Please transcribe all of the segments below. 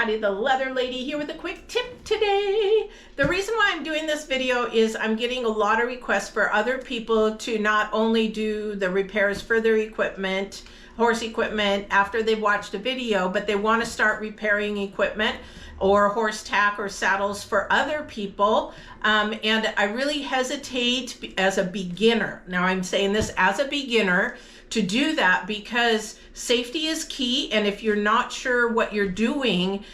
Patty the Leather Lady here with a quick tip today. The reason why I'm doing this video is I'm getting a lot of requests for other people to not only do the repairs for their equipment, horse equipment, after they've watched a video, but they want to start repairing equipment or horse tack or saddles for other people. And I really hesitate as a beginner. Now I'm saying this as a beginner to do that because safety is key, and if you're not sure what you're doing,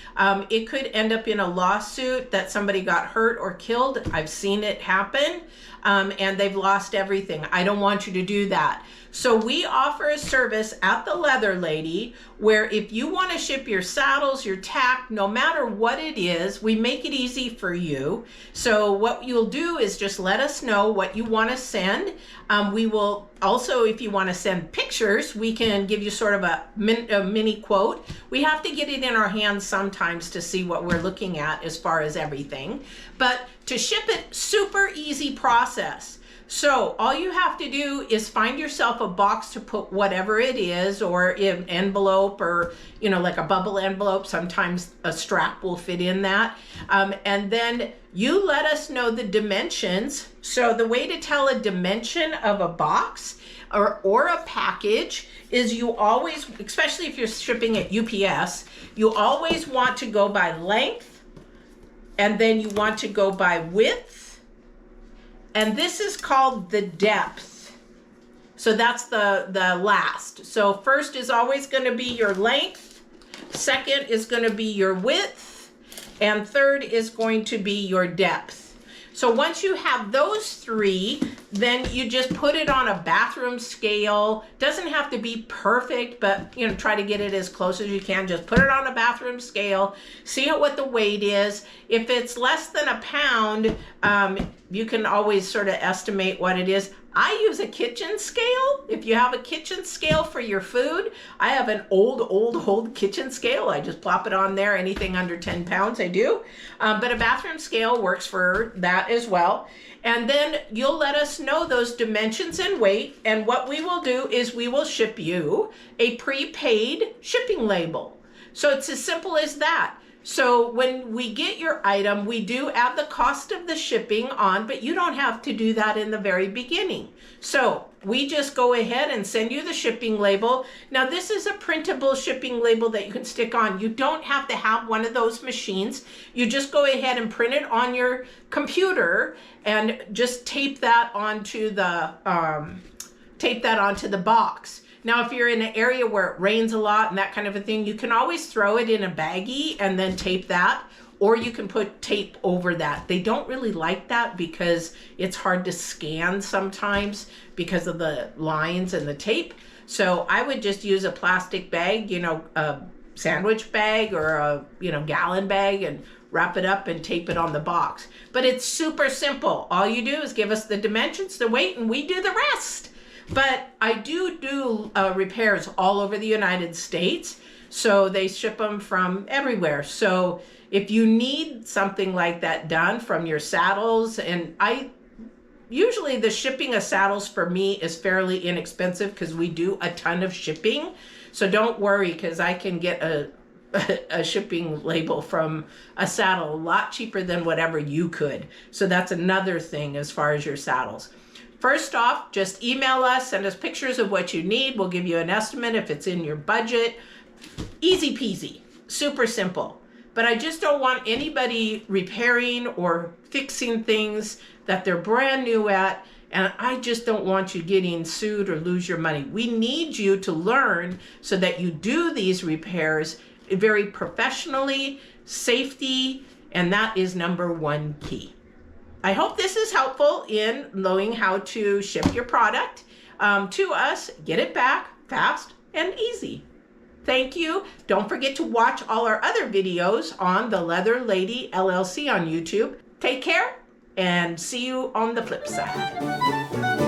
it could end up in a lawsuit that somebody got hurt or killed. I've seen it happen, and they've lost everything. I don't want you to do that. So we offer a service at the Leather Lady where if you want to ship your saddles, your tack, no matter what it is, we make it easy for you. So what you'll do is just let us know what you want to send. We will also, if you want to send pictures, we can give you sort of a mini quote. We have to get it in our hands sometimes to see what we're looking at as far as everything. But to ship it, super easy process. So all you have to do is find yourself a box to put whatever it is, or an envelope, or like a bubble envelope. Sometimes a strap will fit in that. And then you let us know the dimensions. So the way to tell a dimension of a box or a package is you always, especially if you're shipping at UPS, you always want to go by length, and then you want to go by width. And this is called the depth. So that's the last. So first is always going to be your length. Second is going to be your width. And third is going to be your depth. So once you have those three, then you just put it on a bathroom scale. Doesn't have to be perfect, but try to get it as close as you can. Just put it on a bathroom scale, see what the weight is. If it's less than a pound, you can always sort of estimate what it is. I use a kitchen scale. If you have a kitchen scale for your food, I have an old kitchen scale. I just plop it on there. Anything under 10 pounds, I do. But a bathroom scale works for that as well. And then you'll let us know those dimensions and weight. And what we will do is we will ship you a prepaid shipping label. So it's as simple as that. So when we get your item, we do add the cost of the shipping on, but you don't have to do that in the very beginning. So we just go ahead and send you the shipping label. Now this is a printable shipping label that you can stick on. You don't have to have one of those machines. You just go ahead and print it on your computer and just tape that onto the box. Now, if you're in an area where it rains a lot and that kind of a thing, you can always throw it in a baggie and then tape that, or you can put tape over that. They don't really like that because it's hard to scan sometimes because of the lines and the tape. So I would just use a plastic bag, a sandwich bag or a, gallon bag, and wrap it up and tape it on the box. But it's super simple. All you do is give us the dimensions, the weight, and we do the rest. But I do repairs all over the United States, so they ship them from everywhere. So if you need something like that done from your saddles, and usually the shipping of saddles for me is fairly inexpensive because we do a ton of shipping. So don't worry, because I can get a shipping label from a saddle a lot cheaper than whatever you could. So that's another thing as far as your saddles. First off, just email us, send us pictures of what you need. We'll give you an estimate if it's in your budget. Easy peasy, super simple. But I just don't want anybody repairing or fixing things that they're brand new at, and I just don't want you getting sued or lose your money. We need you to learn so that you do these repairs very professionally, safety, and that is number one key. I hope this is helpful in knowing how to ship your product to us, get it back fast and easy. Thank you. Don't forget to watch all our other videos on the Leather Lady LLC on YouTube. Take care and see you on the flip side.